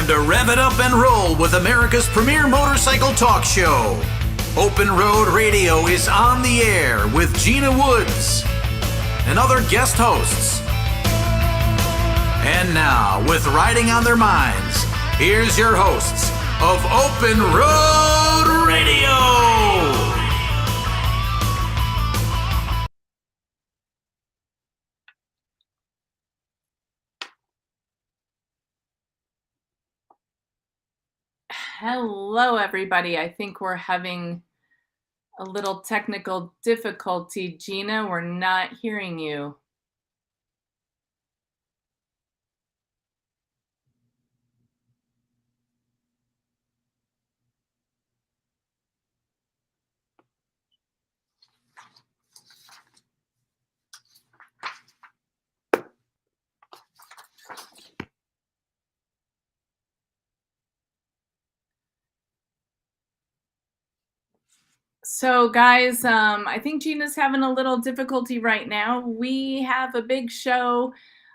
to rev it up and roll with America's premier motorcycle talk show. Open Road Radio is on the air with Gina Woods and other guest hosts. And now, with riding on their minds, here's your hosts of Open Road Radio. Hello, everybody. I think we're having a little technical difficulty. Gina, we're not hearing you. So guys, I think Gina's having a little difficulty right now. We have a big show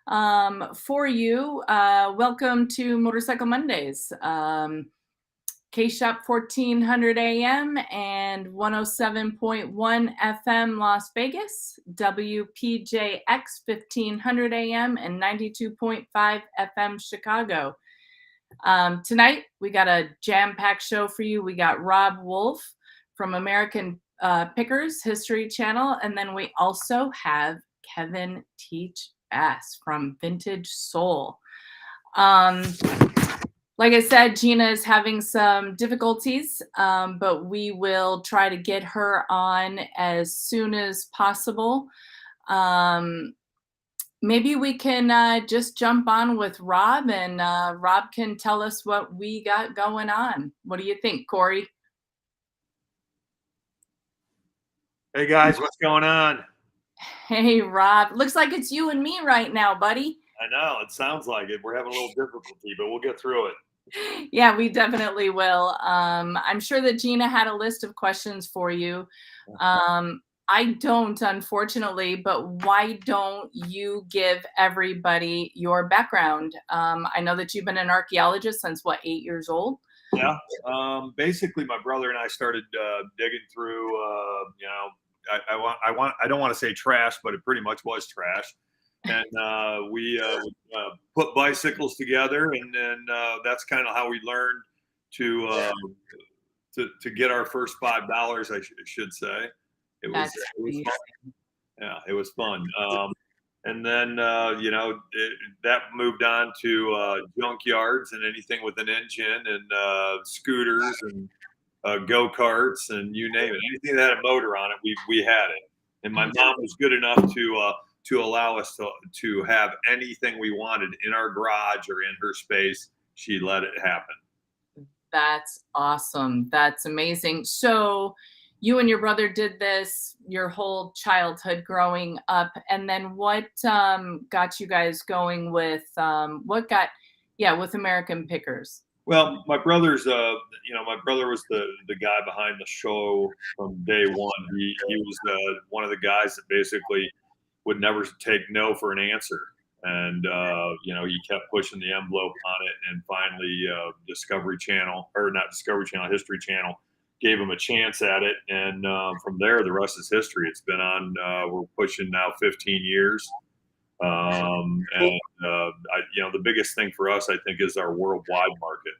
for you. Welcome to Motorcycle Mondays. K-Shop 1400 AM and 107.1 FM Las Vegas, WPJX 1500 AM and 92.5 FM Chicago. Tonight, we got a jam-packed show for you. We got Rob Wolfe from American Pickers History Channel. And then we also have Kevin Teach Baas from Vintage Soul. Like I said, Gina is having some difficulties, but we will try to get her on as soon as possible. Maybe we can just jump on with Rob, and Rob can tell us what we got going on. What do you think, Corey? Hey guys, what's going on? Hey Rob, looks like it's you and me right now, buddy. I know, it sounds like it. We're having a little difficulty, but we'll get through it. Yeah, we definitely will. I'm sure that Gina had a list of questions for you. I don't, unfortunately, but why don't you give everybody your background? I know that you've been an archaeologist since, what, 8 years old? Yeah, basically my brother and I started digging through, I don't want to say trash, but it pretty much was trash. And we put bicycles together, and then that's kind of how we learned to get our first $5, I should say. It was fun. Yeah, it was fun. And then, that moved on to junkyards and anything with an engine, and scooters and go-karts, and you name it. Anything that had a motor on it, we had it. And my mom was good enough to allow us to have anything we wanted in our garage or in her space. She let it happen. That's awesome. That's amazing. So you and your brother did this your whole childhood growing up. And then what got you guys going with with American Pickers? Well, my brother's, my brother was the guy behind the show from day one. He was one of the guys that basically would never take no for an answer. And, he kept pushing the envelope on it. And finally, History Channel gave him a chance at it. And from there, the rest is history. It's been on, we're pushing now 15 years. The biggest thing for us, I think, is our worldwide market.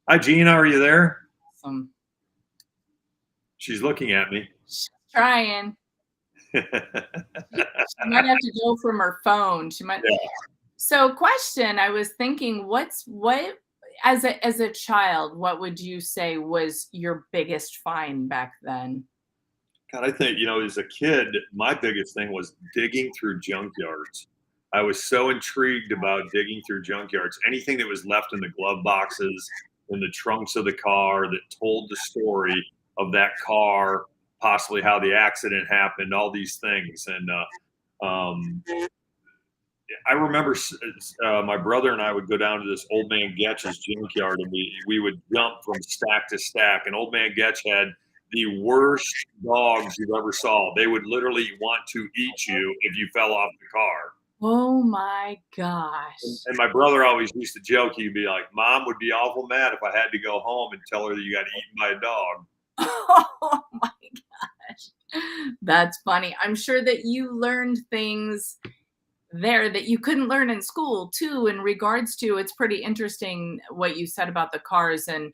Hi, Gina, are you there? Awesome. She's looking at me. She's trying. She might have to go from her phone. She might. Yeah. So, question. I was thinking, as a child, what would you say was your biggest find back then? God, I think, as a kid, my biggest thing was digging through junkyards. I was so intrigued about digging through junkyards. Anything that was left in the glove boxes, in the trunks of the car, that told the story of that car, possibly how the accident happened, all these things. And I remember my brother and I would go down to this Old Man Getch's junkyard, and we would jump from stack to stack. And Old Man Getch had the worst dogs you've ever saw. They would literally want to eat you if you fell off the car. Oh my gosh. And my brother always used to joke. He'd be like, "Mom would be awful mad if I had to go home and tell her that you got eaten by a dog." Oh my gosh. That's funny. I'm sure that you learned things there that you couldn't learn in school too, in regards to, it's pretty interesting what you said about the cars and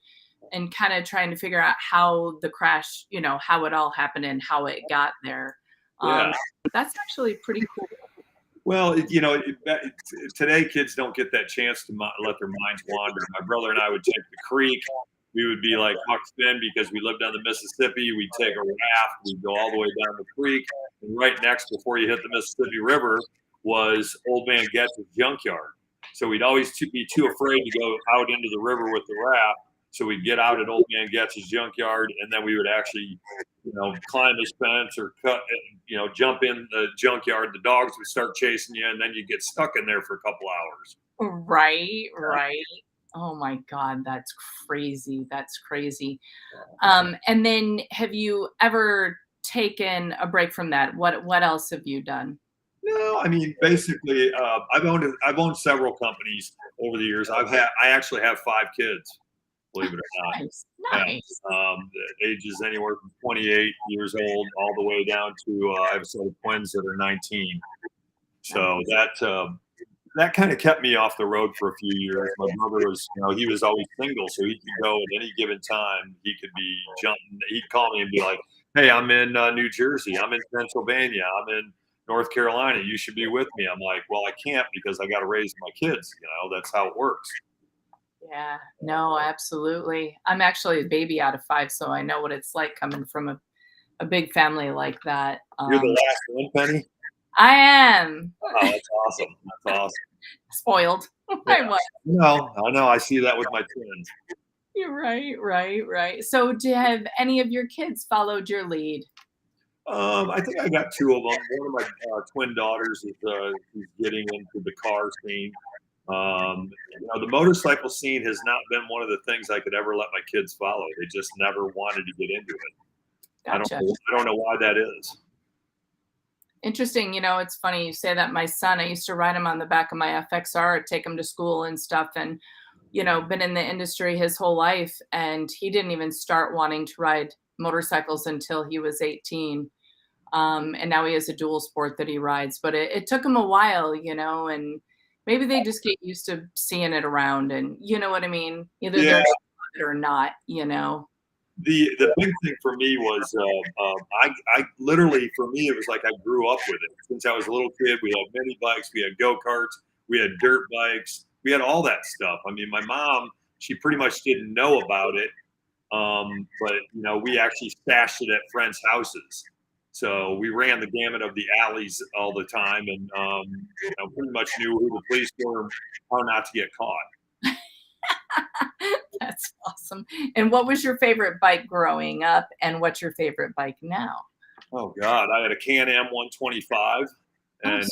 kind of trying to figure out how the crash, how it all happened and how it got there. Yeah. That's actually pretty cool. Well, today kids don't get that chance to let their minds wander. My brother and I would take the creek. We would be like Huck's Finn because we lived on the Mississippi. We'd take a raft. We'd go all the way down the creek. And right next, before you hit the Mississippi River, was Old Man Getz's junkyard. So we'd always be too afraid to go out into the river with the raft. So we'd get out at Old Man Getz's junkyard, and then we would actually, climb his fence or jump in the junkyard. The dogs would start chasing you, and then you get stuck in there for a couple hours. Right. Oh my God, that's crazy. That's crazy. And then have you ever taken a break from that? What else have you done? No, I mean, basically, I've owned several companies over the years. I actually have 5 kids, believe it or not. Nice. The ages anywhere from 28 years old all the way down to I have a set of twins that are 19. So that kind of kept me off the road for a few years. My brother was, he was always single, so he could go at any given time. He could be jumping. He'd call me and be like, "Hey, I'm in New Jersey. I'm in Pennsylvania. I'm in North Carolina. You should be with me." I'm like, "Well, I can't because I got to raise my kids. That's how it works." Yeah, no, absolutely. I'm actually a baby out of 5, so I know what it's like coming from a big family like that. You're the last one, Penny? I am. Oh, that's awesome. That's awesome. Spoiled. Yeah. I was. I know. I see that with my twins. You're right. So have any of your kids followed your lead? I think I got 2 of them. One of my twin daughters is getting into the car scene. The motorcycle scene has not been one of the things I could ever let my kids follow. They just never wanted to get into it. Gotcha. I don't know why that is. Interesting. It's funny you say that. My son, I used to ride him on the back of my FXR, take him to school and stuff, and been in the industry his whole life, and he didn't even start wanting to ride motorcycles until he was 18. And now he has a dual sport that he rides, but it took him a while, and maybe they just get used to seeing it around, and you know what I mean? Either they're it or not, The big thing for me was I literally, for me, it was like I grew up with it. Since I was a little kid, we had mini bikes, we had go-karts, we had dirt bikes, we had all that stuff. I mean, my mom, she pretty much didn't know about it, but we actually stashed it at friends' houses. So we ran the gamut of the alleys all the time, and pretty much knew who the police were, how not to get caught. That's awesome. And what was your favorite bike growing up, and what's your favorite bike now? Oh God, I had a Can-Am 125, and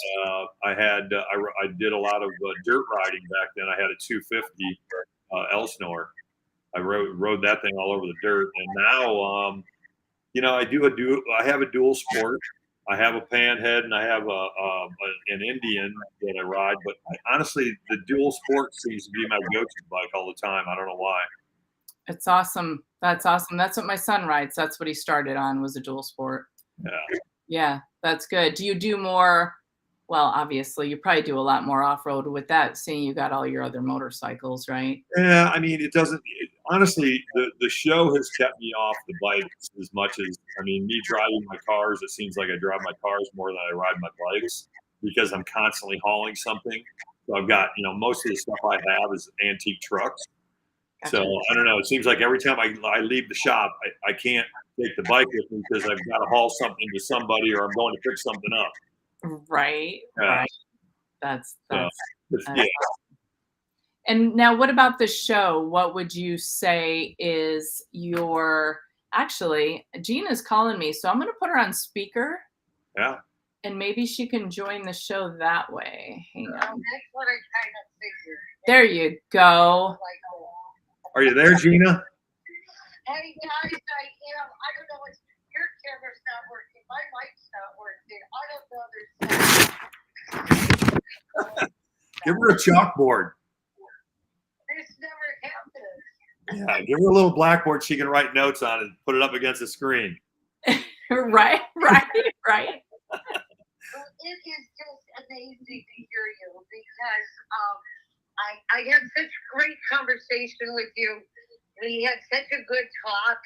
I did a lot of dirt riding back then. I had a 250 Elsinore. I rode that thing all over the dirt, and now I have a dual sport. I have a Panhead and I have an Indian that I ride, but honestly, the dual sport seems to be my go-to bike all the time. I don't know why. It's awesome. That's awesome. That's what my son rides. That's what he started on, was a dual sport. Yeah, that's good. Do you do more? Well, obviously, you probably do a lot more off-road with that, seeing you got all your other motorcycles, right? Yeah, I mean, honestly, the show has kept me off the bikes as much as, me driving my cars, it seems like I drive my cars more than I ride my bikes because I'm constantly hauling something. So I've got, most of the stuff I have is antique trucks. Gotcha. So I don't know. It seems like every time I leave the shop, I can't take the bike with me because I've got to haul something to somebody or I'm going to pick something up. Right. That's yeah. Awesome. And now, what about the show? What would you say is actually, Gina's calling me, so I'm going to put her on speaker. Yeah. And maybe she can join the show that way. Hang on. That's what I kind of figured. There you go. Are you there, Gina? Hey guys, I don't know if your camera's not working. My mic's not working. I don't know. Give her a chalkboard. This never happened. Yeah, give her a little blackboard she can write notes on and put it up against the screen. Right. Well, it is just amazing to hear you because I had such great conversation with you. We had such a good talk.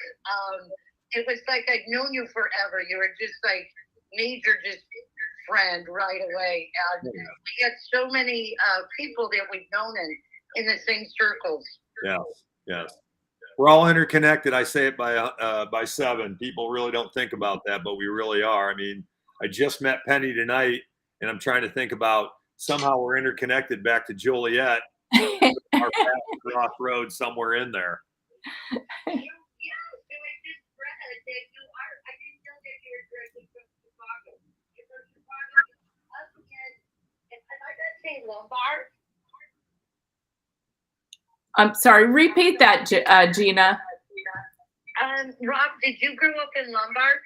It was like I'd known you forever. You were just like major friend right away. And we had so many people that we've known in the same circles. Yes. We're all interconnected. I say it by 7. People really don't think about that, but we really are. I mean, I just met Penny tonight, and I'm trying to think about somehow we're interconnected back to Joliet. Our paths cross roads somewhere in there. So I just read that you are. I didn't know that you were directly from Chicago. You're from Chicago. Up again. And I gotta say, Lombard. I'm sorry. Repeat that, Gina. Rob, did you grow up in Lombard?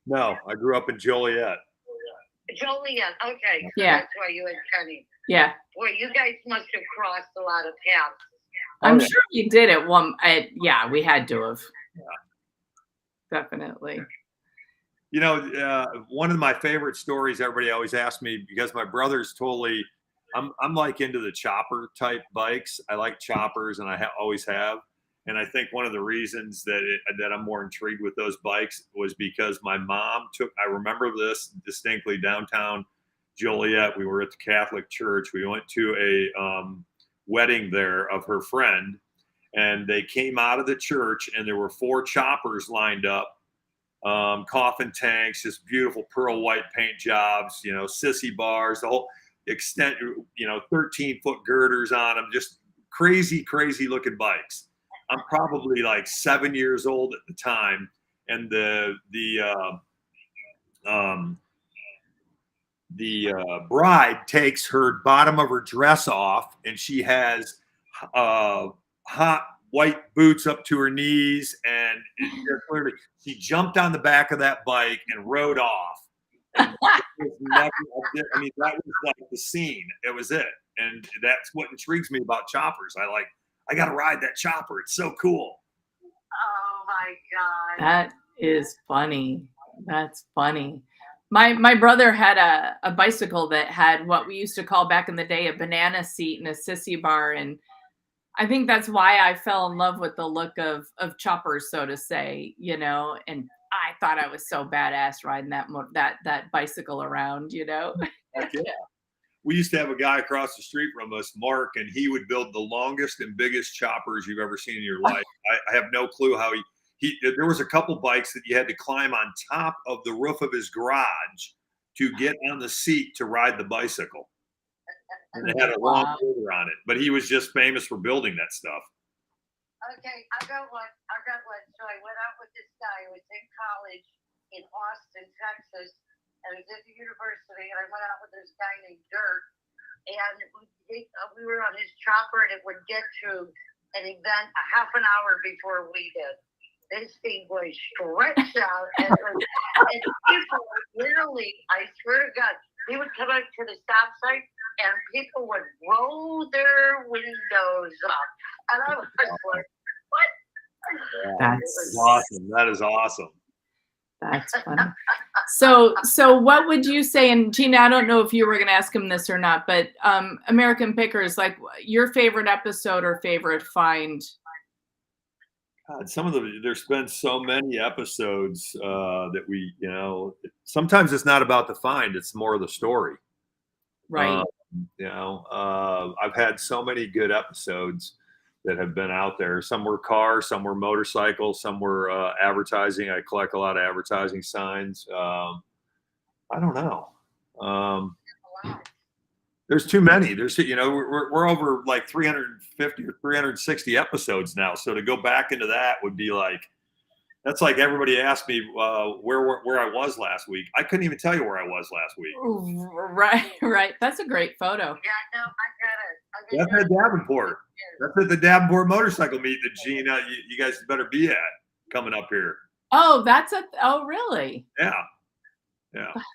No, I grew up in Joliet. Joliet. Okay. So Yeah. That's why you and Penny. Yeah. Boy, you guys must have crossed a lot of paths. I'm sure you did it yeah, we had to have. Yeah. Definitely. You know, one of my favorite stories everybody always asks me, because my brother's totally, I'm like into the chopper type bikes. I like choppers, and I always have. And I think one of the reasons that I'm more intrigued with those bikes was because my mom I remember this distinctly, downtown Joliet. We were at the Catholic church. We went to a wedding there of her friend, and they came out of the church, and there were 4 choppers lined up, coffin tanks, just beautiful pearl white paint jobs, you know, sissy bars, the whole extent, you know, 13-foot girders on them, just crazy looking bikes. I'm probably like 7 years old at the time, and the bride takes her bottom of her dress off, and she has hot white boots up to her knees, and clearly she jumped on the back of that bike and rode off. And that was like the scene. It was it, and that's what intrigues me about choppers. I got to ride that chopper. It's so cool. Oh my God. That is funny. That's funny. My brother had a bicycle that had what we used to call back in the day a banana seat and a sissy bar. And I think that's why I fell in love with the look of choppers, so to say, you know, and I thought I was so badass riding that bicycle around, you know. Heck yeah. We used to have a guy across the street from us, Mark, and he would build the longest and biggest choppers you've ever seen in your life. I have no clue how there was a couple bikes that you had to climb on top of the roof of his garage to get on the seat to ride the bicycle. And it had a long motor on it, but he was just famous for building that stuff. Okay, I got one. So I went out with this guy. I was in college in Austin, Texas. I was at the university, and I went out with this guy named Dirk, and we were on his chopper, and it would get to an event a half an hour before we did. This thing was stretched out, and people literally, I swear to God, he would come up to the stop sign, and people would roll their windows up, and I was like, what? That's awesome. That is awesome. That's funny. So what would you say, and Gina, I don't know if you were going to ask him this or not, but American Pickers, like your favorite episode or favorite find? God, there's been so many episodes that we, you know, sometimes it's not about the find, it's more of the story. Right. You know, I've had so many good episodes that have been out there. Some were cars, some were motorcycles, some were advertising. I collect a lot of advertising signs. I don't know. There's too many. You know, we're over like 350 or 360 episodes now. So to go back into that would be like, that's like everybody asked me where I was last week. I couldn't even tell you where I was last week. Right. That's a great photo. Yeah, no, I got it. That's at Davenport. That's at the Davenport motorcycle meet that Gina, you guys better be at coming up here. Oh, oh, really? Yeah.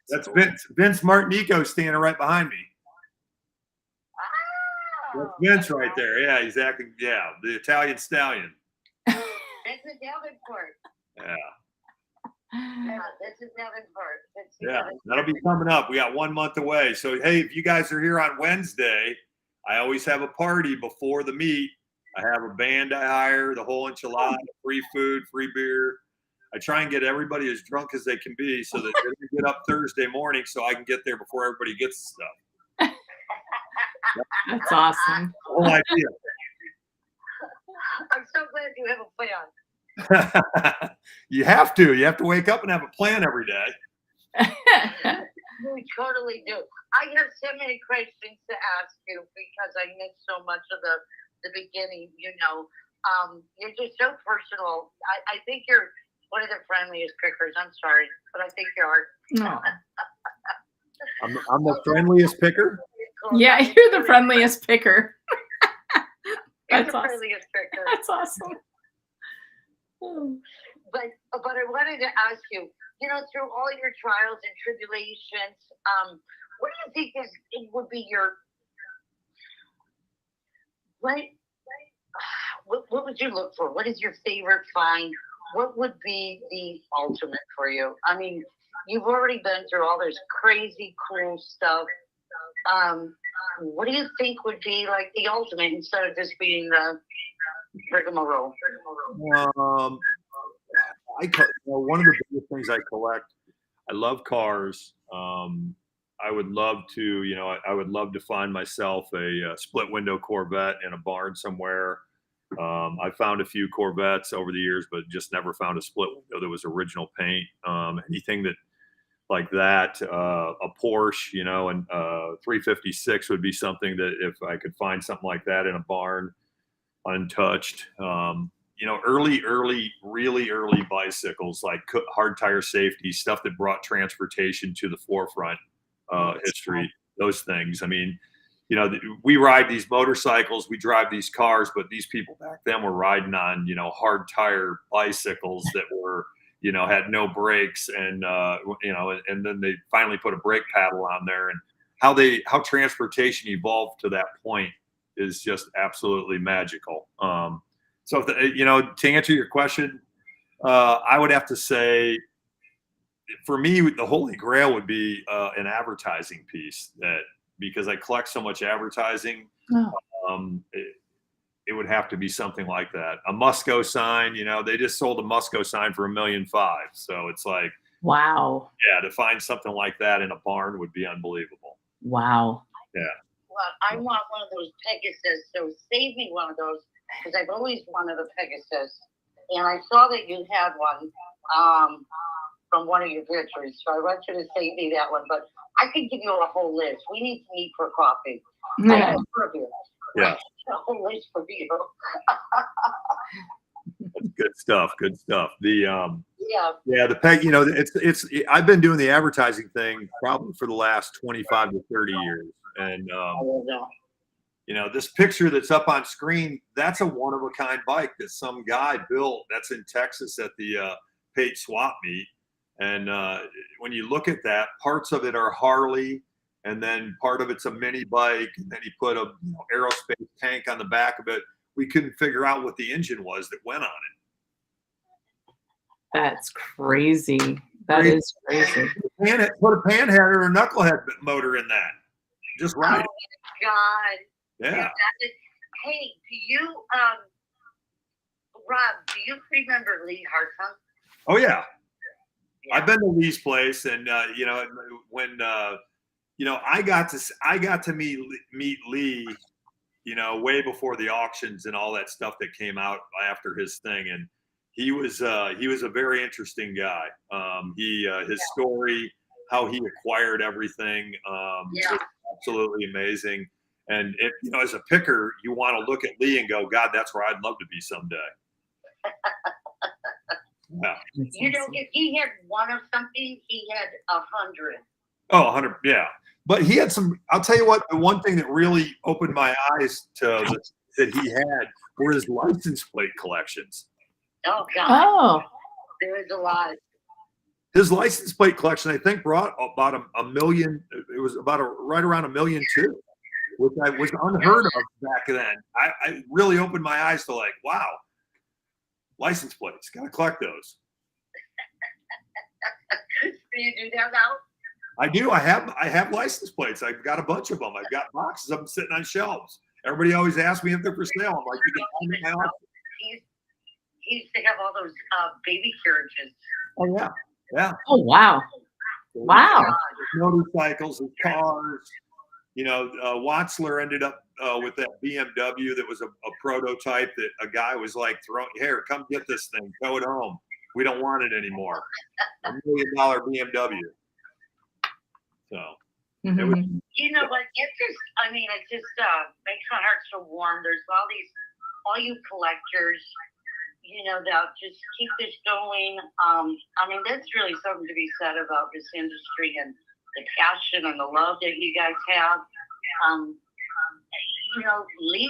That's cool. Vince Martinico standing right behind me. That's Vince right there. Yeah, he's acting. Yeah, the Italian stallion. This is Davenport. Yeah. Yeah, this is Davenport. Yeah, that'll be coming up. We got 1 month away. So, hey, if you guys are here on Wednesday, I always have a party before the meet. I have a band I hire, the whole enchilada, free food, free beer. I try and get everybody as drunk as they can be so that they can get up Thursday morning so I can get there before everybody gets the stuff. That's awesome. The whole idea. I'm so glad you have a plan. You have to. You have to wake up and have a plan every day. We totally do. I have so many questions to ask you because I missed so much of the beginning. You're just so personal. I think you're one of the friendliest pickers. I'm sorry, but I think you are. No. I'm the friendliest picker. Yeah, you're the friendliest picker. You're That's the awesome. friendliest picker. That's awesome. But I wanted to ask you, through all your trials and tribulations, what do you think would be your what would you look for? What is your favorite find? What would be the ultimate for you? I mean, you've already been through all this crazy cool stuff. What do you think would be like the ultimate instead of just being the rigmarole? One of the biggest things I collect, I love cars. I would love to, I would love to find myself a split window Corvette in a barn somewhere. I found a few Corvettes over the years, but just never found a split window that was original paint. Anything that like that, a Porsche, and 356 would be something that if I could find something like that in a barn, untouched. Really early bicycles, like hard tire safety, stuff that brought transportation to the forefront, history, those things. I mean, we ride these motorcycles, we drive these cars, but these people back then were riding on, hard tire bicycles that were, had no brakes and then they finally put a brake paddle on there, and how transportation evolved to that point is just absolutely magical. So, to answer your question, I would have to say, for me, the Holy Grail would be an advertising piece because I collect so much advertising. It would have to be something like that. A Musco sign, they just sold a Musco sign for $1.5 million. So it's like, wow. Yeah, to find something like that in a barn would be unbelievable. Wow. Yeah. Well, I want one of those Pegasus, so save me one of those, because I've always wanted a Pegasus. And I saw that you had one from one of your pictures, so I want you to save me that one. But I could give you a whole list. We need to meet for coffee. Yeah. Yeah. A whole list for you. Good stuff. Good stuff. The the peg. It's. I've been doing the advertising thing probably for the last 25 to 30 years, and this picture that's up on screen, that's a one of a kind bike that some guy built. That's in Texas at the paid swap meet, and when you look at that, parts of it are Harley, and then part of it's a mini bike, and then he put a aerospace tank on the back of it. We couldn't figure out what the engine was that went on it. That's crazy. That is crazy. Put a panhead or a knucklehead motor in that. Just ride it. Oh, God. Yeah. Hey, do you, Rob, do you remember Lee Hartung? Oh, yeah. I've been to Lee's place, and, when, I got to meet Lee, way before the auctions and all that stuff that came out after his thing. And he was a very interesting guy. His story, how he acquired everything, was absolutely amazing. And as a picker, you want to look at Lee and go, God, that's where I'd love to be someday. Yeah. If he had one of something, he had 100. Oh, 100. Yeah. But he had some, I'll tell you what, the one thing that really opened my eyes to that he had were his license plate collections. Oh, God. Oh. There is a lot. His license plate collection, I think, brought about $1 million. It was about right around $1.2 million. which was unheard of back then. I really opened my eyes to like, wow, license plates, got to collect those. Do you do that now? I do. I have license plates. I've got a bunch of them. I've got boxes of them sitting on shelves. Everybody always asks me if they're for sale. I'm like, you can find them in my office. He used to have all those baby carriages. Oh yeah, yeah. Oh, wow. Wow. Motorcycles and cars. You know, Watzler ended up with that BMW that was a prototype that a guy was like, here, come get this thing, tow it home. We don't want it anymore. $1 million BMW. So, Mm-hmm. it was, You know what? It just makes my heart so warm. There's all you collectors, that just keep this going. That's really something to be said about this industry and the passion and the love that you guys have. Lee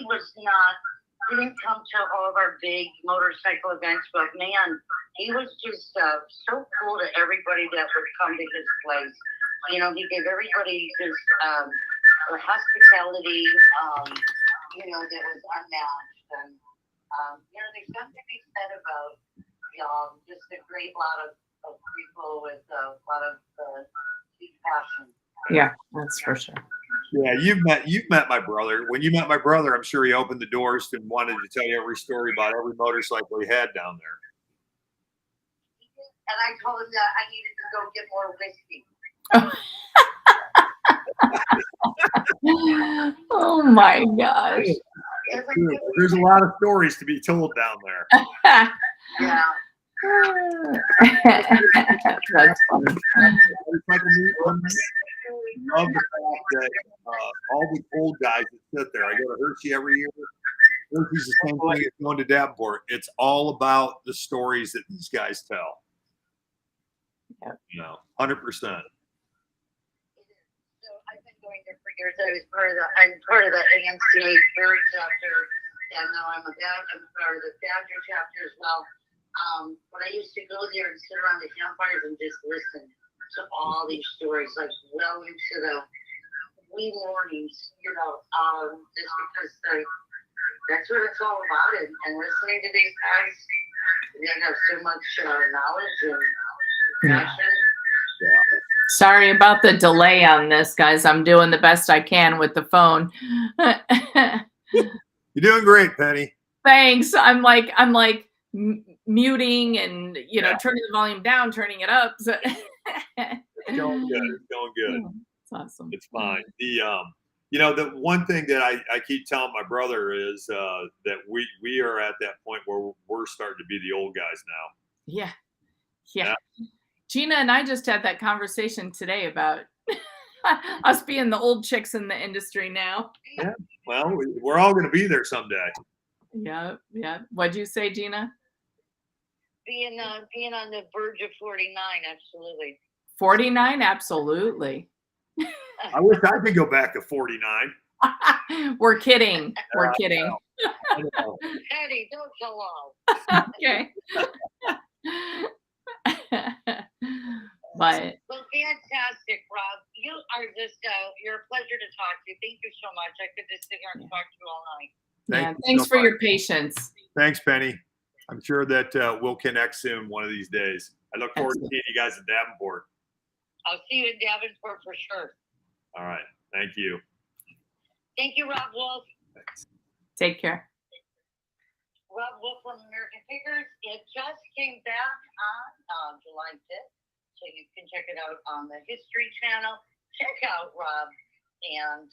didn't come to all of our big motorcycle events, but man, he was just so cool to everybody that would come to his place. He gave everybody just a hospitality, that was unmatched. And, there's something to be said about, just a great lot of people with a lot of deep passion. Yeah, that's for sure. yeah, you've met my brother. When you met my brother, I'm sure he opened the doors and wanted to tell you every story about every motorcycle he had down there. And I told him that I needed to go get more whiskey. Oh my gosh. There's a lot of stories to be told down there. Yeah. That's funny. I love the fact that all the old guys that sit there. I go to Hershey every year. Hershey's the same thing as going to Davenport. It's all about the stories that these guys tell. Yeah. 100%. So I've been going there for years. I'm part of the AMCA third chapter, and now I'm part of the Badger chapter as well. But I used to go there and sit around the campfires and just listen to all these stories, like well into the wee mornings, just because that's what it's all about. And listening to these guys, they have so much knowledge and passion. Yeah. Sorry about the delay on this, guys. I'm doing the best I can with the phone. You're doing great, Penny. Thanks. I'm like muting and turning the volume down, turning it up. So It's going good. It's going good. It's awesome. It's fine. The one thing that I keep telling my brother is that we are at that point where we're starting to be the old guys now. Yeah. Gina and I just had that conversation today about us being the old chicks in the industry now. Yeah. Well, we're all going to be there someday. Yeah. What'd you say, Gina? Being on the verge of 49, absolutely. 49, absolutely. I wish I could go back to 49. We're kidding. We're kidding. I know. Eddie, don't tell all. Okay. But well, fantastic, Rob. You are just you're a pleasure to talk to. Thank you so much. I could just sit here and talk to you all night. Thanks for your patience. Thanks, Penny. I'm sure that we'll connect soon one of these days. I look forward to seeing you guys at Davenport. I'll see you in Davenport for sure. All right. Thank you. Thank you, Rob Wolfe. Thanks. Take care. Rob Wolfe from American Figures. It just came back on July 5th, so you can check it out on the History Channel. Check out Rob and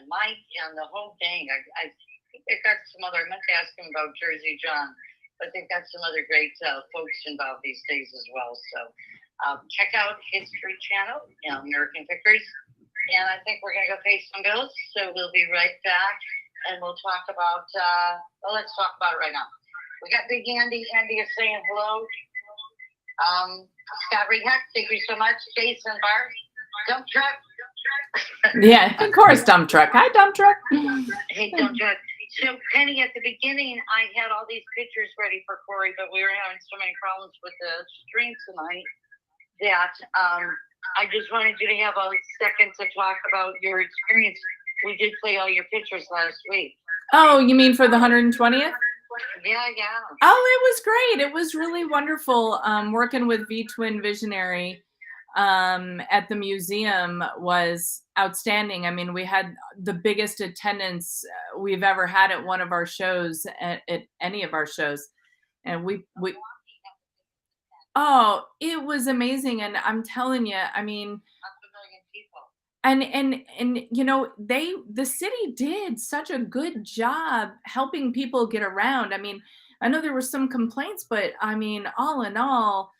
Mike and the whole thing. I think they've got some other. I meant to ask him about Jersey John, but they've got some other great folks involved these days as well. So check out History Channel, American Figures. And I think we're going to go pay some bills. So we'll be right back. And we'll talk about, let's talk about it right now. We got Big Andy. Andy is saying hello. Scott Reheck, thank you so much. Jason Barr, Dump Truck. Yeah, of course, Dump Truck. Hi, Dump Truck. Hey, Dump Truck. So, Penny, at the beginning, I had all these pictures ready for Corey, but we were having so many problems with the stream tonight that I just wanted you to have a second to talk about your experience We did play all your pictures last week. Oh, you mean for the 120th? Yeah. Oh, it was great. It was really wonderful. Working with V-Twin Visionary at the museum was outstanding. I mean, we had the biggest attendance we've ever had at one of our shows, at any of our shows. And we oh, it was amazing. And I'm telling you, I mean, and you know, the city did such a good job helping people get around. I mean, I know there were some complaints, but I mean, all in all,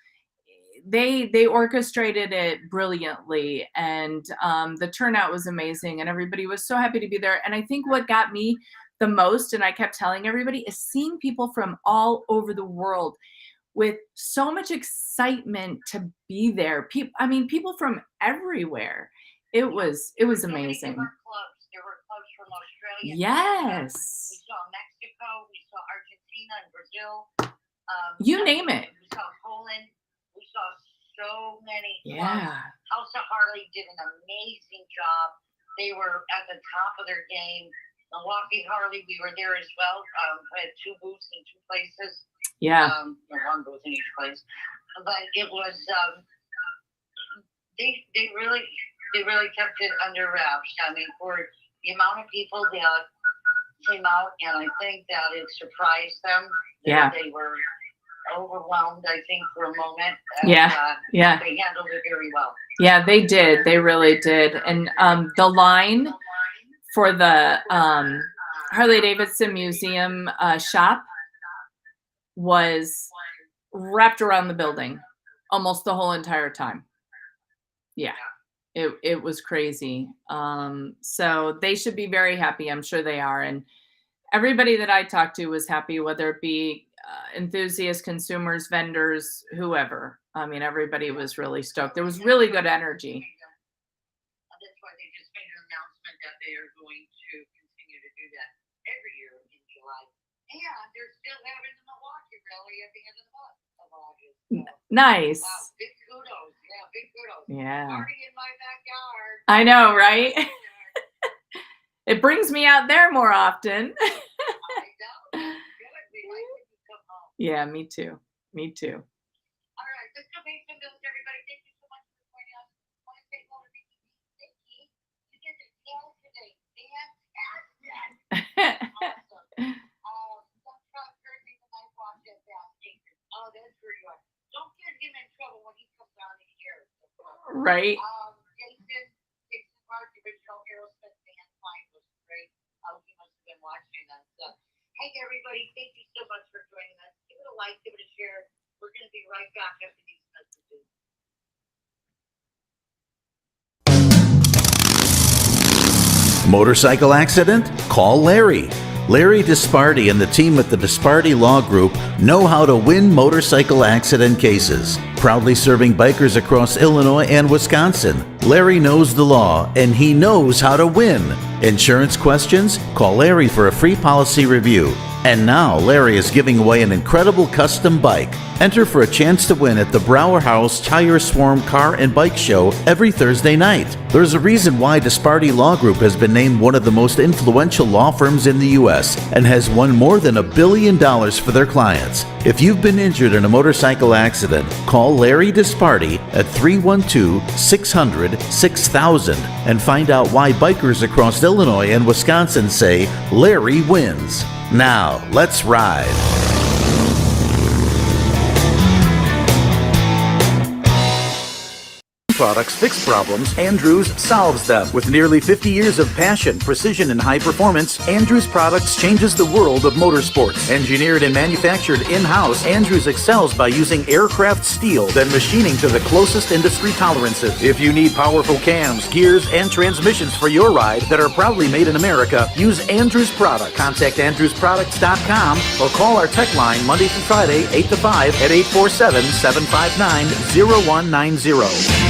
they orchestrated it brilliantly, and the turnout was amazing, and everybody was so happy to be there. And I think what got me the most, and I kept telling everybody, is seeing people from all over the world with so much excitement to be there. People from everywhere. It was amazing. There were clubs from Australia. Yes. We saw Mexico. We saw Argentina and Brazil. You name it. We saw Poland. We saw so many. Yeah. House of Harley did an amazing job. They were at the top of their game. Milwaukee Harley, we were there as well. We had 2 booths in 2 places. Yeah. 1 booth in each place. But it was they really kept it under wraps. I mean, for the amount of people that came out, and I think that it surprised them. Yeah. They were overwhelmed, I think, for a moment. And, Yeah. They handled it very well. Yeah, they did. They really did. And the line for the Harley Davidson Museum shop was wrapped around the building almost the whole entire time. Yeah. It was crazy. So they should be very happy. I'm sure they are. And everybody that I talked to was happy, whether it be enthusiasts, consumers, vendors, whoever. I mean, everybody was really stoked. There was really good energy. That's why they just made an announcement that they are going to continue to do that every year in July. And they're still having the Milwaukee rally at the end of the month of August. So, nice. wow, big kudos. Yeah, big kudos. Yeah. Party in my backyard. I know, right? It brings me out there more often. I know. Good. We like when you come home. Yeah, me too. Me too. All right, let's go pay some bills, everybody. Thank you so much for joining us. I want to say hello to Nikki. You did it again today. Fantastic. Awesome. Some truck Thursday the night watch at Baas Acres. Oh, that's where you are. Don't get him in trouble when he comes down in here. Right. Jason Mark, the original Aerosmith band line was great. He must have been watching us. Hey, everybody, thank you so much for joining us. Give it a like, give it a share. We're going to be right back after these messages. Motorcycle accident? Call Larry. Larry Disparty and the team at the Disparty Law Group know how to win motorcycle accident cases. Proudly serving bikers across Illinois and Wisconsin, Larry knows the law and he knows how to win. Insurance questions? Call Larry for a free policy review. And now Larry is giving away an incredible custom bike. Enter for a chance to win at the Brower House Tire Swarm Car and Bike Show every Thursday night. There's a reason why Disparty Law Group has been named one of the most influential law firms in the U.S. and has won more than $1 billion for their clients. If you've been injured in a motorcycle accident, call Larry Disparty at 312-600-6000 and find out why bikers across Illinois and Wisconsin say Larry wins. Now, let's ride. Products fix problems, Andrews solves them. With nearly 50 years of passion, precision, and high performance, Andrews Products changes the world of motorsports. Engineered and manufactured in-house, Andrews excels by using aircraft steel, then machining to the closest industry tolerances. If you need powerful cams, gears, and transmissions for your ride that are proudly made in America, use Andrews Products. Contact AndrewsProducts.com or call our tech line Monday through Friday, 8 to 5 at 847-759-0190.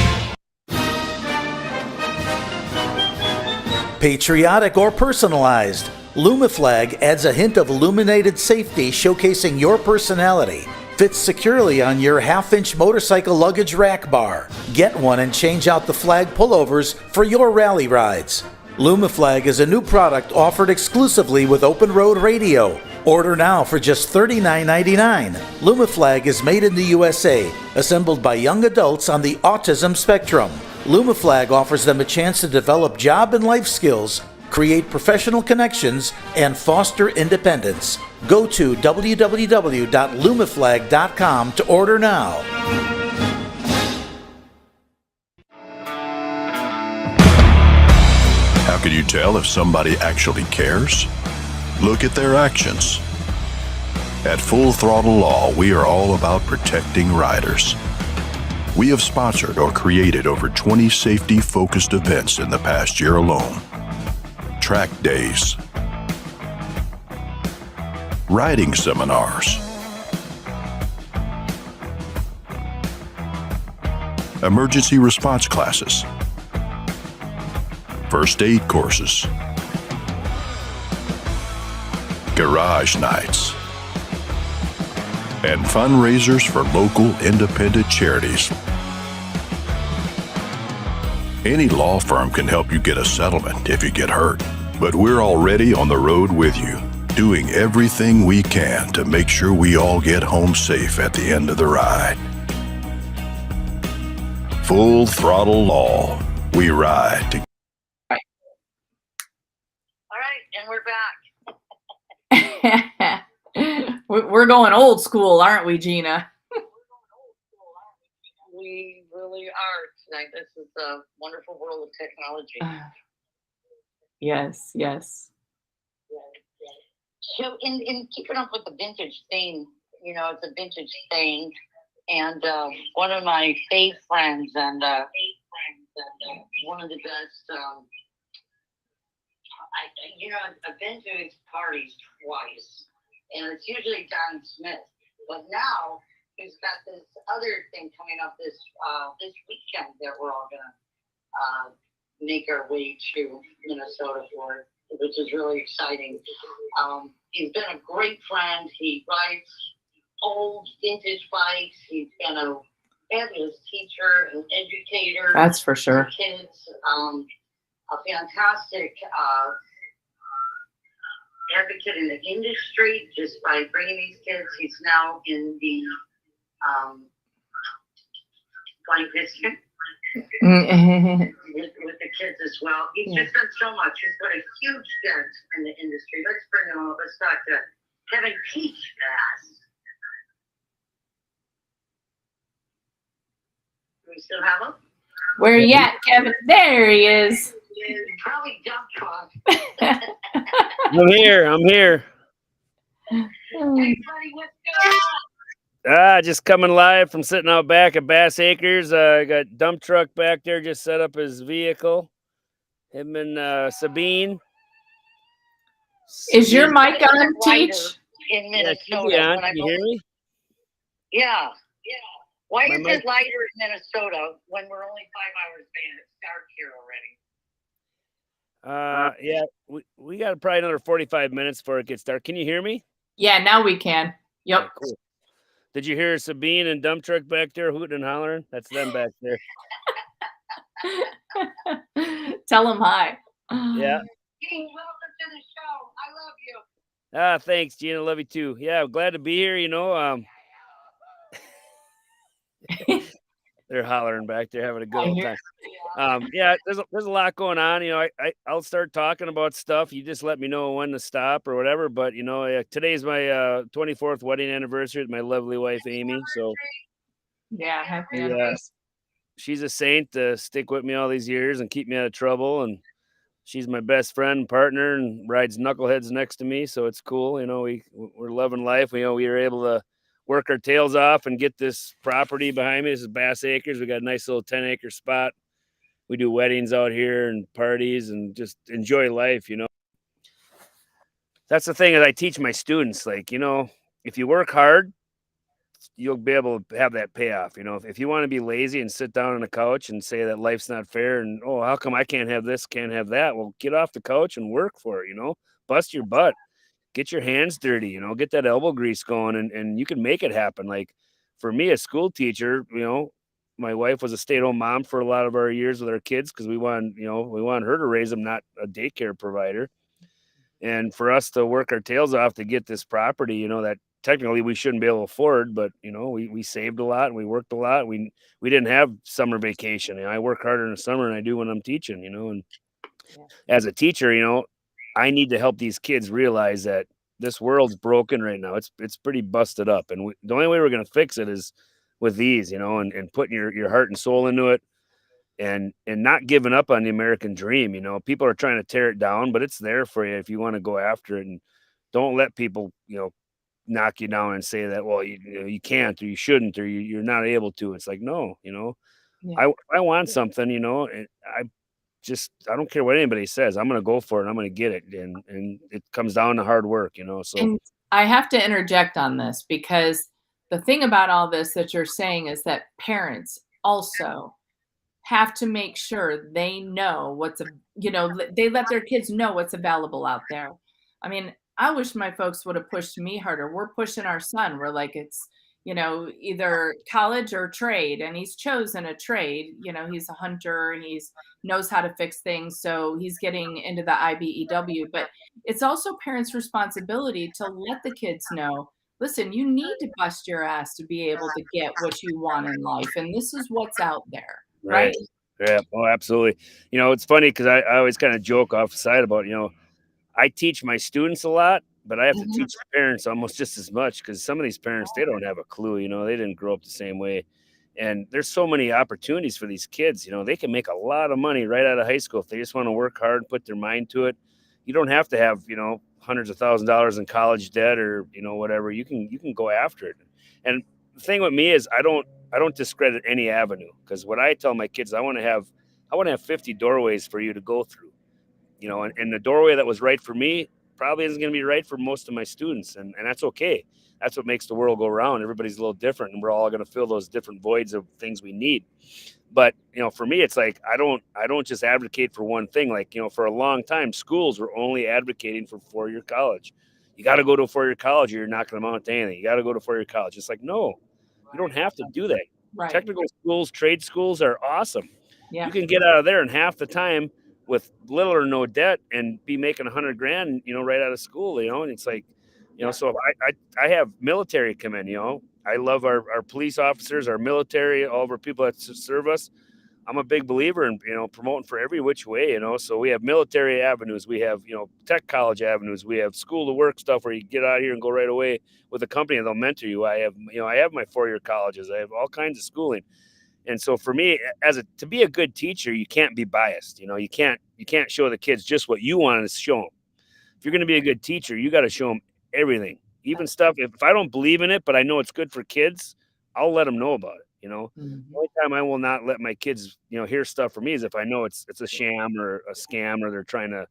Patriotic or personalized, Lumiflag adds a hint of illuminated safety showcasing your personality. Fits securely on your half-inch motorcycle luggage rack bar. Get one and change out the flag pullovers for your rally rides. Lumiflag is a new product offered exclusively with Open Road Radio. Order now for just $39.99. Lumiflag is made in the USA, assembled by young adults on the autism spectrum. Lumiflag offers them a chance to develop job and life skills, create professional connections, and foster independence. Go to www.lumiflag.com to order now. How can you tell if somebody actually cares? Look at their actions. At Full Throttle Law, we are all about protecting riders. We have sponsored or created over 20 safety-focused events in the past year alone. Track days, riding seminars, emergency response classes, first aid courses, garage nights, and fundraisers for local independent charities. Any law firm can help you get a settlement if you get hurt, but we're already on the road with you, doing everything we can to make sure we all get home safe at the end of the ride. Full Throttle Law. We ride together. All right, and we're back. We're going old school, aren't we, Gina? We really are tonight. This is a wonderful world of technology. Yes, yes. So in keeping up with the vintage theme, you know, it's a vintage thing. And one of my fave friends and one of the best, I've been to his parties twice. And it's usually Don Smith. But now he's got this other thing coming up this weekend that we're all gonna make our way to Minnesota for, which is really exciting. He's been a great friend. He rides old vintage bikes. He's been a fabulous teacher and educator. That's for sure. For kids, a fantastic advocate in the industry just by bringing these kids. He's now in the flight district with the kids as well. He's just done so much. He's put a huge dent in the industry. Let's bring him on. Let's talk to Kevin Teach Baas. Do we still have him? Where you at, Kevin? There he is. Probably dump truck. I'm here. Hey, buddy, what's going on? Just coming live from sitting out back at Baas Acres. I got dump truck back there, just set up his vehicle. Him and Sabine. Is your mic on, Teach? In Yeah, Minnesota. on. When I Can you hear me? Yeah. Why My is mic- it lighter in Minnesota when we're only 5 hours behind? It's dark here already. Yeah, we got probably another 45 minutes before it gets dark. Can you hear me? Yeah, now we can. Yep. Yeah, cool. Did you hear Sabine and dump truck back there hooting and hollering? That's them back there. Tell him hi. Yeah. Gene, welcome to the show. I love you. Thanks, Gina. Love you too. Yeah, I'm glad to be here. They're hollering back there, having a good old time. Yeah, there's a lot going on. I'll start talking about stuff. You just let me know when to stop or whatever. But today's my 24th wedding anniversary with my lovely wife Amy. So Yeah, happy Yeah. anniversary. she's a saint to stick with me all these years and keep me out of trouble. And she's my best friend and partner and rides knuckleheads next to me. So it's cool. We're loving life. We were able to work our tails off and get this property behind me. This is Baas Acres. We got a nice little 10-acre spot. We do weddings out here and parties and just enjoy life, That's the thing that I teach my students. If you work hard, you'll be able to have that payoff. If you want to be lazy and sit down on the couch and say that life's not fair and, oh, how come I can't have this, can't have that? Well, get off the couch and work for it, bust your butt. Get your hands dirty, get that elbow grease going and you can make it happen. Like for me, a school teacher, my wife was a stay-at-home mom for a lot of our years with our kids because we wanted her to raise them, not a daycare provider. And for us to work our tails off to get this property, that technically we shouldn't be able to afford, but we saved a lot and we worked a lot. We didn't have summer vacation. I work harder in the summer than I do when I'm teaching, and as a teacher, I need to help these kids realize that this world's broken right now. It's pretty busted up. And the only way we're going to fix it is with these, and putting your heart and soul into it and not giving up on the American dream. People are trying to tear it down, but it's there for you if you want to go after it. And don't let people, knock you down and say that, well, you can't, or you shouldn't, or you're not able to. It's like, no, I want something, and I don't care what anybody says. I'm going to go for it. I'm going to get it. And it comes down to hard work, so. And I have to interject on this because the thing about all this that you're saying is that parents also have to make sure they know they let their kids know what's available out there. I mean, I wish my folks would have pushed me harder. We're pushing our son. We're like, it's, either college or trade. And he's chosen a trade. He's a hunter. He's knows how to fix things. So he's getting into the IBEW. But it's also parents' responsibility to let the kids know, listen, you need to bust your ass to be able to get what you want in life. And this is what's out there. Right. Yeah. Oh, absolutely. It's funny because I always kind of joke off the side about, I teach my students a lot, but I have to teach parents almost just as much because some of these parents, they don't have a clue, they didn't grow up the same way. And there's so many opportunities for these kids, they can make a lot of money right out of high school if they just want to work hard and put their mind to it. You don't have to have, hundreds of $1,000s in college debt or, whatever. You can go after it. And the thing with me is I don't discredit any avenue because what I tell my kids, I want to have 50 doorways for you to go through. And the doorway that was right for me probably isn't going to be right for most of my students. And that's okay. That's what makes the world go round. Everybody's a little different and we're all going to fill those different voids of things we need. But, for me, it's like, I don't just advocate for one thing. Like, for a long time, schools were only advocating for 4-year college. You got to go to a 4-year college or you're not going to amount to anything. You got to go to 4-year college. It's like, no, you don't have to do that. Right. Technical schools, trade schools are awesome. Yeah. You can get out of there in half the time with little or no debt and be making $100,000, right out of school, and it's like, so if I have military come in, I love our police officers, our military, all of our people that serve us. I'm a big believer in, promoting for every which way, so we have military avenues. We have, tech college avenues. We have school to work stuff where you get out here and go right away with a company and they'll mentor you. I have my 4-year colleges. I have all kinds of schooling. And so for me, to be a good teacher, you can't be biased. You can't show the kids just what you want to show them. If you're going to be a good teacher, you got to show them everything, even stuff. If I don't believe in it, but I know it's good for kids, I'll let them know about it. The only time I will not let my kids, hear stuff from me is if I know it's a sham or a scam or they're trying to,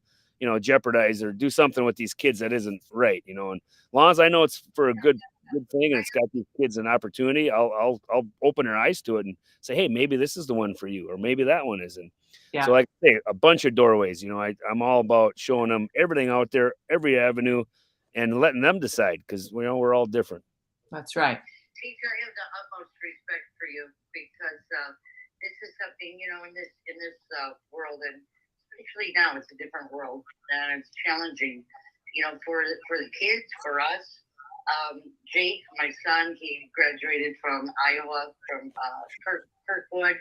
jeopardize or do something with these kids that isn't right. And as long as I know it's for a good thing and it's got these kids an opportunity, I'll open their eyes to it and say, hey, maybe this is the one for you, or maybe that one isn't. So like I say, a bunch of doorways, I'm all about showing them everything out there, every avenue, and letting them decide because we're all different. That's right. Teacher, I have the utmost respect for you because this is something, in this world, and especially now it's a different world and it's challenging, for the kids, for us. Jake, my son, he graduated from Iowa, from Kirkwood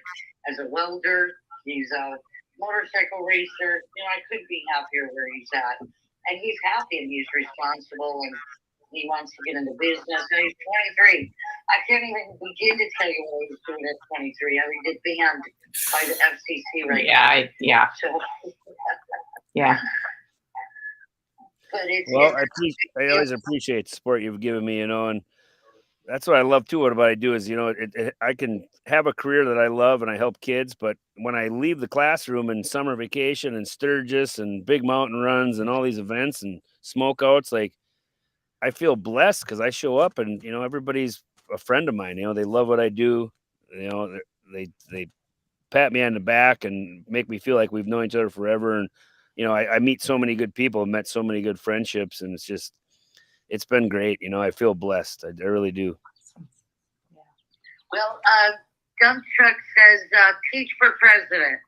as a welder. He's a motorcycle racer. I couldn't be happier where he's at. And he's happy and he's responsible and he wants to get into business. And he's 23. I can't even begin to tell you what he's doing at 23. I mean, get banned by the FCC right now. Yeah. So, yeah. But I always appreciate the support you've given me, and that's what I love too. What I do is, I can have a career that I love and I help kids, but when I leave the classroom and summer vacation and Sturgis and big mountain runs and all these events and smoke outs, like I feel blessed because I show up and, everybody's a friend of mine, they love what I do. They pat me on the back and make me feel like we've known each other forever. And, I meet so many good people, met so many good friendships, and it's been great. I feel blessed. I really do. Well, dump truck says teach for president.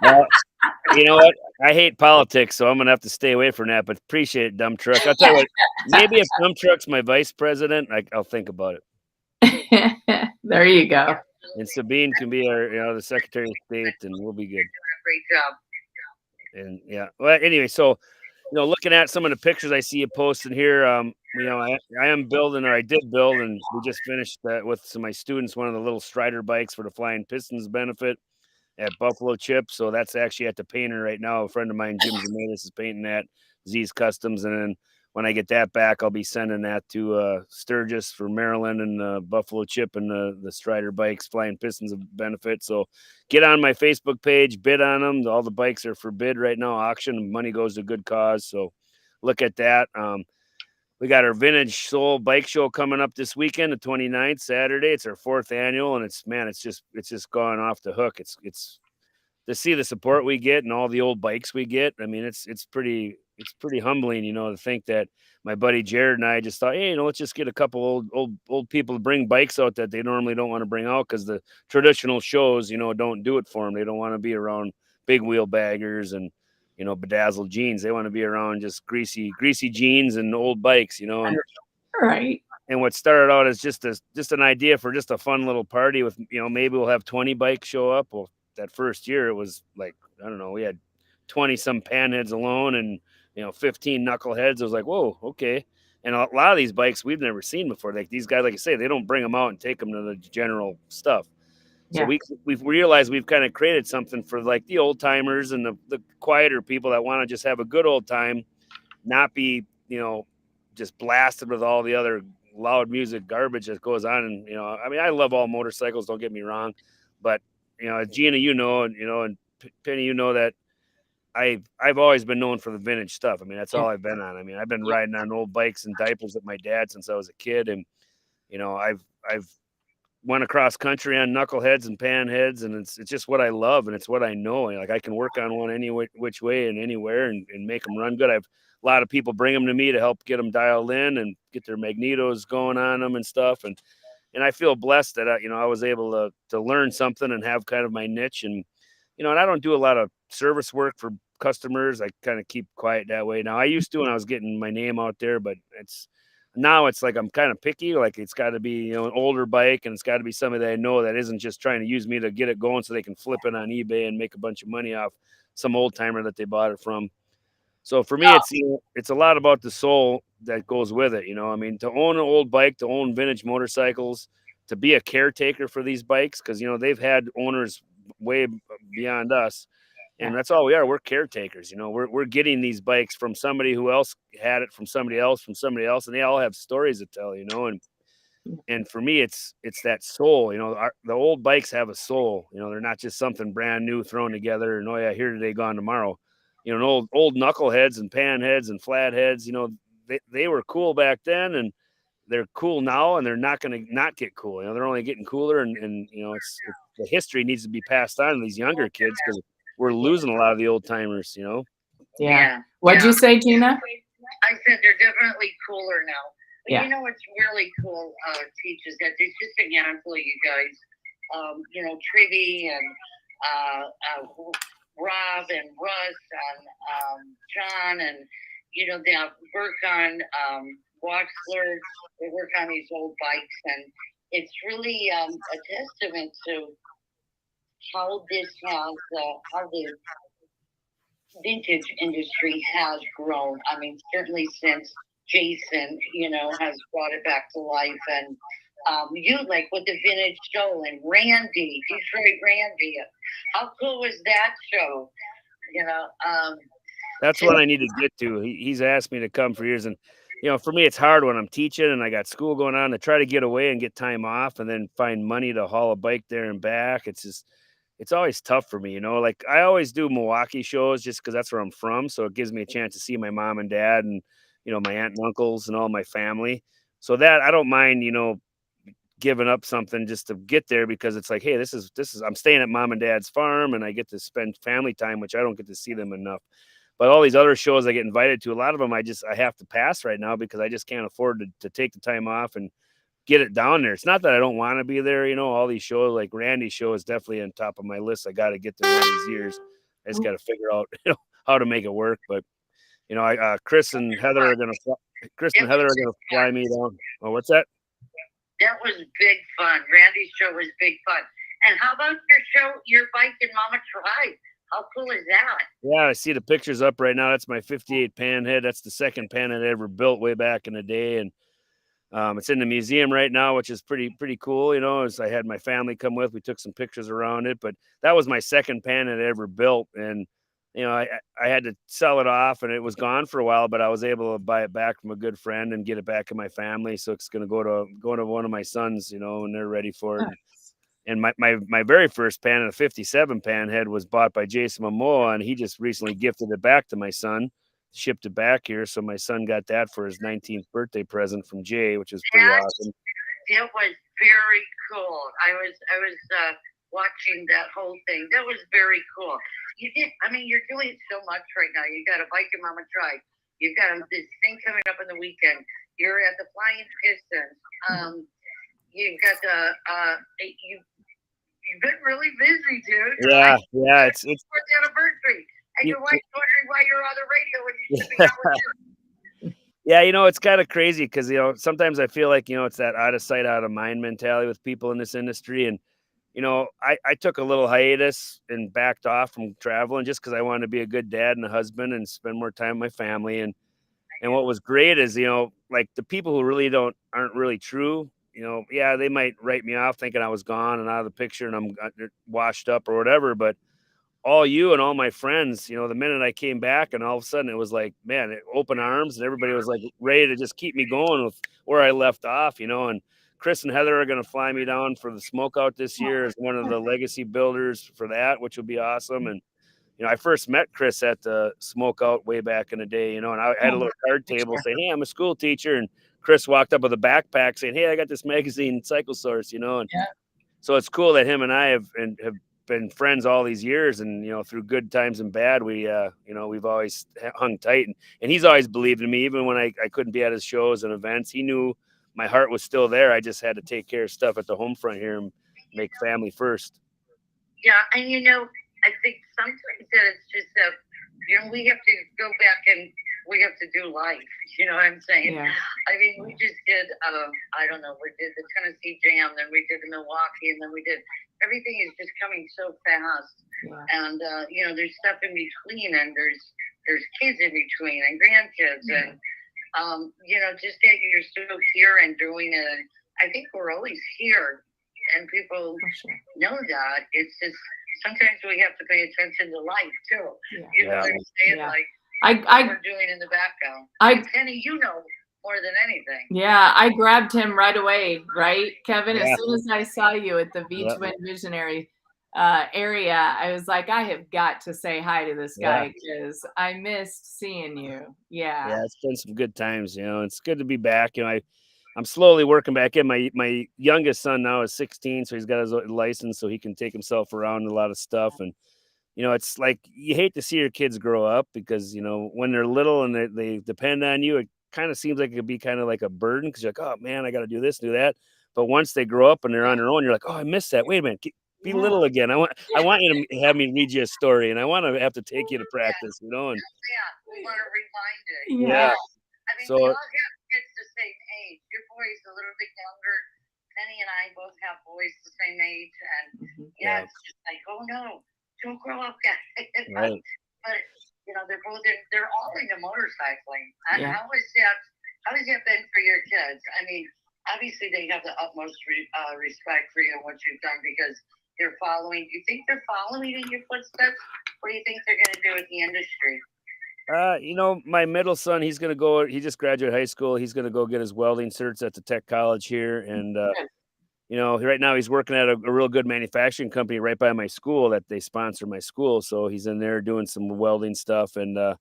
Well, you know what? I hate politics, so I'm gonna have to stay away from that. But appreciate it, dump truck. I'll tell you what. Maybe if dump truck's my vice president, I'll think about it. There you go. And Sabine can be our, the Secretary of State, and we'll be good. Great job. And yeah. Well, anyway, so looking at some of the pictures I see you posting here, I am building, or I did build, and we just finished with some of my students one of the little Strider bikes for the Flying Pistons benefit at Buffalo Chip. So that's actually at the painter right now. A friend of mine, Jim Zemetis, is painting that, Z's Customs, and then when I get that back, I'll be sending that to Sturgis for Maryland and Buffalo Chip and the Strider bikes, Flying Pistons of benefit. So get on my Facebook page, bid on them. All the bikes are for bid right now, auction. Money goes to a good cause. So look at that. We got our Vintage Soul Bike Show coming up this weekend, the 29th, Saturday. It's our 4th annual, and it's just gone off the hook. It's to see the support we get and all the old bikes we get. I mean, it's pretty humbling, to think that my buddy Jared and I just thought, hey, let's just get a couple old people to bring bikes out that they normally don't want to bring out because the traditional shows, don't do it for them. They don't want to be around big wheel baggers and bedazzled jeans. They want to be around just greasy jeans and old bikes, and Right. And what started out as just an idea for just a fun little party with, maybe we'll have 20 bikes show up. Well, that first year it was like, I don't know, we had 20 some panheads alone and 15 knuckleheads. I was like, whoa, okay. And a lot of these bikes we've never seen before. Like these guys, like I say, they don't bring them out and take them to the general stuff. So we've realized we've kind of created something for like the old timers and the quieter people that want to just have a good old time, not be, just blasted with all the other loud music garbage that goes on. And, I love all motorcycles, don't get me wrong, but, Gina, and Penny, that I've always been known for the vintage stuff. I mean, that's all I've been on. I mean, I've been riding on old bikes and diapers with my dad since I was a kid. And, I've went across country on knuckleheads and panheads, and it's just what I love and it's what I know. And like I can work on one any which way and anywhere and make them run good. I've a lot of people bring them to me to help get them dialed in and get their magnetos going on them and stuff. And I feel blessed that I was able to learn something and have kind of my niche. And and I don't do a lot of service work for customers. I kind of keep quiet that way. Now I used to when I was getting my name out there, but now it's like I'm kind of picky. Like it's got to be an older bike, and it's got to be somebody that I know that isn't just trying to use me to get it going so they can flip it on eBay and make a bunch of money off some old timer that they bought it from. So for me, it's a lot about the soul that goes with it. To own an old bike, to own vintage motorcycles, to be a caretaker for these bikes, because they've had owners way beyond us. And that's all we are. We're caretakers. We're getting these bikes from somebody who else had it, from somebody else, and they all have stories to tell. And for me, it's that soul. The old bikes have a soul. They're not just something brand new thrown together. And here today, gone tomorrow. Old knuckleheads and panheads and flatheads. They were cool back then, and they're cool now, and they're not going to not get cool. They're only getting cooler, and it's the history needs to be passed on to these younger kids because we're losing a lot of the old timers, Yeah. What'd you say, Gina? I said they're definitely cooler now. But Yeah. what's really cool, Teach, is that there's just a handful of you guys, Trivy and Rob and Russ and John, and they work on Watchler. They work on these old bikes, and it's really a testament to how this has how the vintage industry has grown. I mean, certainly since Jason, has brought it back to life, and you like with the vintage show and Randy, Detroit Randy. How cool was that show? That's what I need to get to. He's asked me to come for years, and for me, it's hard when I'm teaching and I got school going on to try to get away and get time off, and then find money to haul a bike there and back. It's always tough for me, like I always do Milwaukee shows just because that's where I'm from. So it gives me a chance to see my mom and dad and, my aunt and uncles and all my family. So that I don't mind, giving up something just to get there, because it's like, hey, this is, I'm staying at mom and dad's farm and I get to spend family time, which I don't get to see them enough. But all these other shows I get invited to, a lot of them I have to pass right now because I just can't afford to take the time off and get it down there. It's not that I don't want to be there. All these shows, like Randy's show, is definitely on top of my list. I got to get to one of these years. I just got to figure out how to make it work. But Chris and Heather are gonna fly me down. Oh, what's that? That was big fun. Randy's show was big fun. And how about your show, your bike and Mama Tribe? How cool is that? Yeah, I see the pictures up right now. That's my 58 panhead. That's the second panhead I ever built way back in the day. And it's in the museum right now, which is pretty cool. As I had my family come with, we took some pictures around it, but that was my second panhead I ever built. And, I had to sell it off and it was gone for a while, but I was able to buy it back from a good friend and get it back in my family. So it's going to go to one of my sons, when they're ready for it. And my very first pan, a 57 panhead, was bought by Jason Momoa, and he just recently gifted it back to my son, shipped it back here. So my son got that for his 19th birthday present from Jay, which is pretty awesome. It was very cool. I was watching that whole thing. That was very cool. You're doing so much right now. You got a bike and Mama Tribe. You've got this thing coming up on the weekend. You're at the Flying Pistons. You've got you've been really busy, dude. Yeah, yeah. It's 4th anniversary, and your wife's wondering why you're on the radio when you should be out with her. Yeah, it's kind of crazy because sometimes I feel like it's that out of sight, out of mind mentality with people in this industry, and I took a little hiatus and backed off from traveling just because I wanted to be a good dad and a husband and spend more time with my family. And what was great is like the people who really aren't really true. Yeah, they might write me off thinking I was gone and out of the picture and I'm washed up or whatever. But all you and all my friends, the minute I came back and all of a sudden it was like, man, open arms and everybody was like ready to just keep me going with where I left off, and Chris and Heather are going to fly me down for the smokeout this year as one of the legacy builders for that, which will be awesome. And, I first met Chris at the smokeout way back in the day, and I had a little card table saying, hey, I'm a school teacher. And Chris walked up with a backpack saying, hey, I got this magazine, Cycle Source, and so it's cool that him and I have been friends all these years. And, through good times and bad, we've always hung tight. And he's always believed in me, even when I couldn't be at his shows and events. He knew my heart was still there. I just had to take care of stuff at the home front here and make family first. Yeah, and I think sometimes that it's just that we have to go back and we have to do life. You know what I'm saying? Yeah. We just did we did the Tennessee Jam, then we did the Milwaukee, and then we did everything is just coming so fast. Yeah. And there's stuff in between, and there's kids in between and grandkids and just that you're still here and doing it. And I think we're always here, and people know that. It's just sometimes we have to pay attention to life too. Yeah. You know what I'm saying? Yeah. Like we're doing in the background. Penny, more than anything. Yeah, I grabbed him right away, right, Kevin? As soon as I saw you at the V-Twin Visionary area, I was like, I have got to say hi to this guy because I missed seeing you. Yeah, it's been some good times. It's good to be back. I'm slowly working back in. My youngest son now is 16, so he's got his license, so he can take himself around a lot of stuff. And it's like you hate to see your kids grow up because when they're little and they depend on you, it kind of seems like it could be kind of like a burden because you're like, oh man, I got to do this, do that. But once they grow up and they're on their own, you're like, oh, I missed that. Wait a minute. Be little again. I want you to have me read you a story, and I want to have to take you to practice, And we want to remind it. Yeah. We all have kids the same age. Your boy's a little bit younger. Penny and I both have boys the same age, and it's just like, oh no, don't grow up, guys. Right. But they're all into motorcycling. And how has that been for your kids? Obviously they have the utmost respect for you and what you've done because they're following. Do you think they're following in your footsteps? What do you think they're going to do with the industry? My middle son, he's going to go, he just graduated high school. He's going to go get his welding certs at the tech college here. And, right now he's working at a real good manufacturing company right by my school that they sponsor my school. So he's in there doing some welding stuff. And,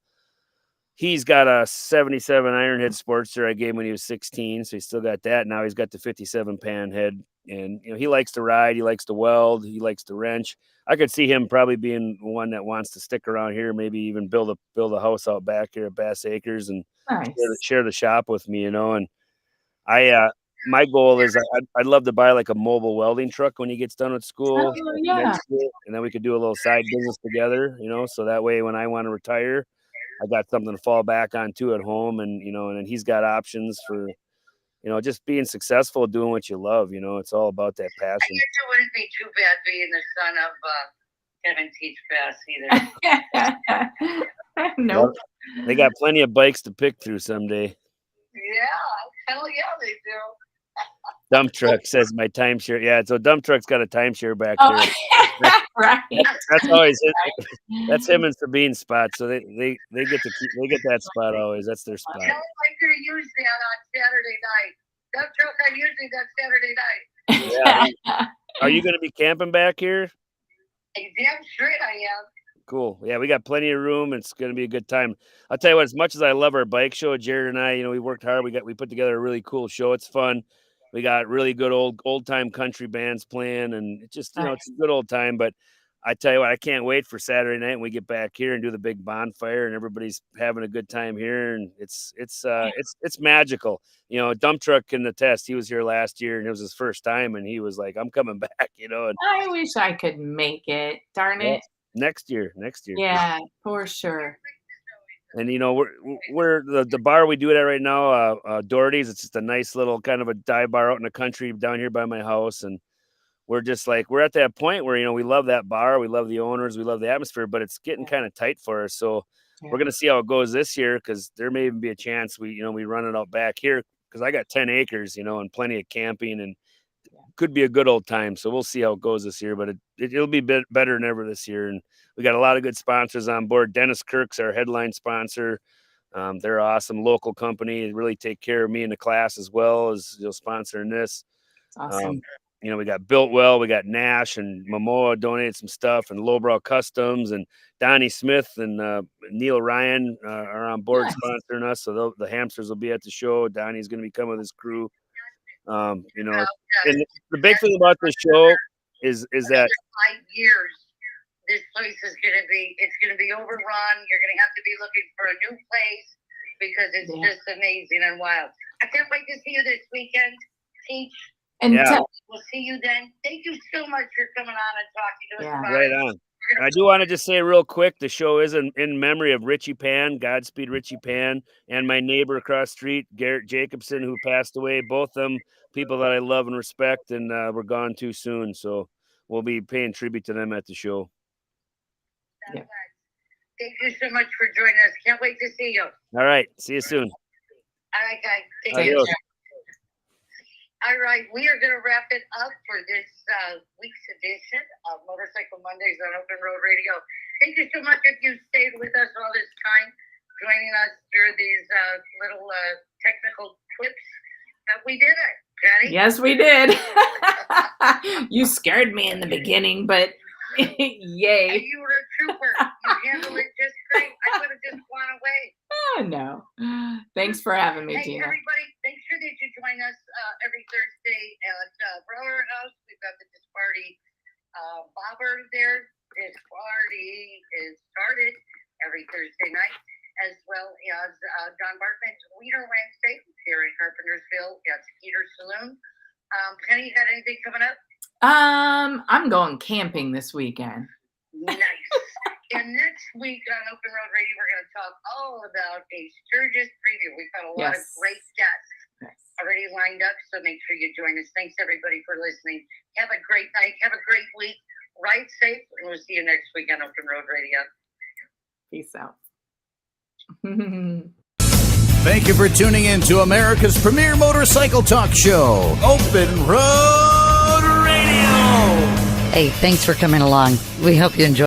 he's got a 77 Ironhead Sportster I gave him when he was 16. So he's still got that. Now he's got the 57 Panhead. And, he likes to ride. He likes to weld. He likes to wrench. I could see him probably being one that wants to stick around here, maybe even build a house out back here at Baas Acres and share the shop with me, And my goal is I'd love to buy like a mobile welding truck when he gets done with school. Oh, yeah. next year, and then we could do a little side business together, so that way when I want to retire, I got something to fall back on too at home, and and then he's got options for just being successful doing what you love. It's all about that I passion. guess it wouldn't be too bad being the son of Kevin Teach Baas either. Nope. They got plenty of bikes to pick through someday. Yeah, hell yeah, they do. Dump truck says my timeshare. Yeah, so dump truck's got a timeshare back Oh, there. right. That's always that's him and Sabine's spot. So they get to get that spot always. That's their spot. Tell him I'm going to use that on Saturday night. Dump truck, I'm using that Saturday night. Yeah. Are you going to be camping back here? Damn straight I am. Cool. Yeah, we got plenty of room. It's going to be a good time. I'll tell you what, as much as I love our bike show, Jared and I, we worked hard. We put together a really cool show. It's fun. We got really good old time country bands playing, and it's just, it's a good old time. But I tell you what, I can't wait for Saturday night when we get back here and do the big bonfire and everybody's having a good time here. And it's magical. Dump truck can attest. He was here last year and it was his first time, and he was like, I'm coming back, and I wish I could make it. Darn it. Next year. Yeah, for sure. And we're the bar we do it at right now, Doherty's. It's just a nice little kind of a dive bar out in the country down here by my house, and we're just like, we're at that point where we love that bar, we love the owners, we love the atmosphere, but it's getting kind of tight for us. So we're gonna see how it goes this year, because there may even be a chance we run it out back here, because I got 10 acres, and plenty of camping, and could be a good old time. So we'll see how it goes this year, but it'll be better than ever this year. And we got a lot of good sponsors on board. Dennis Kirk's our headline sponsor. They're awesome local company. They really take care of me in the class as well as sponsoring this. Awesome. We got Built Well, we got Nash and Momoa donated some stuff, and Lowbrow Customs and Donnie Smith and Neil Ryan are on board sponsoring us. So the hamsters will be at the show. Donnie's going to be coming with his crew. And the big thing about this show is that 5 years, this place is going to be overrun. You're going to have to be looking for a new place, because it's just amazing and wild. I can't wait to see you this weekend, Teach. And we'll see you then. Thank you so much for coming on and talking to us. Right on. I do want to just say real quick, the show is in memory of Richie Pan, Godspeed Richie Pan, and my neighbor across the street, Garrett Jacobson, who passed away. Both of them people that I love and respect, and were gone too soon. So we'll be paying tribute to them at the show. Thank you so much for joining us. Can't wait to see you. All right. See you soon. All right, guys. Take care. All right, we are going to wrap it up for this week's edition of Motorcycle Mondays on Open Road Radio. Thank you so much if you stayed with us all this time, joining us through these little technical clips. We did it, Jenny. Yes, we did. You scared me in the beginning, but yay. And you were a trooper. You handled it just great. I could have just gone away. Oh, no. Thanks for having me, Hey, Gina. everybody, make sure that you join us every Thursday at Brower House. We've got the Disparty bobber there. Disparty is started every Thursday night, as well as John Bartman's Wiener Wednesday here in Carpentersville at Skeeter Saloon. Penny, got anything coming up? I'm going camping this weekend. Nice. And next week on Open Road Radio, we're going to talk all about a Sturgis preview. We've got a lot of great guests already lined up, so make sure you join us. Thanks, everybody, for listening. Have a great night. Have a great week. Ride safe, and we'll see you next week on Open Road Radio. Peace out. Thank you for tuning in to America's premier motorcycle talk show, Open Road Radio. Hey, thanks for coming along. We hope you enjoy.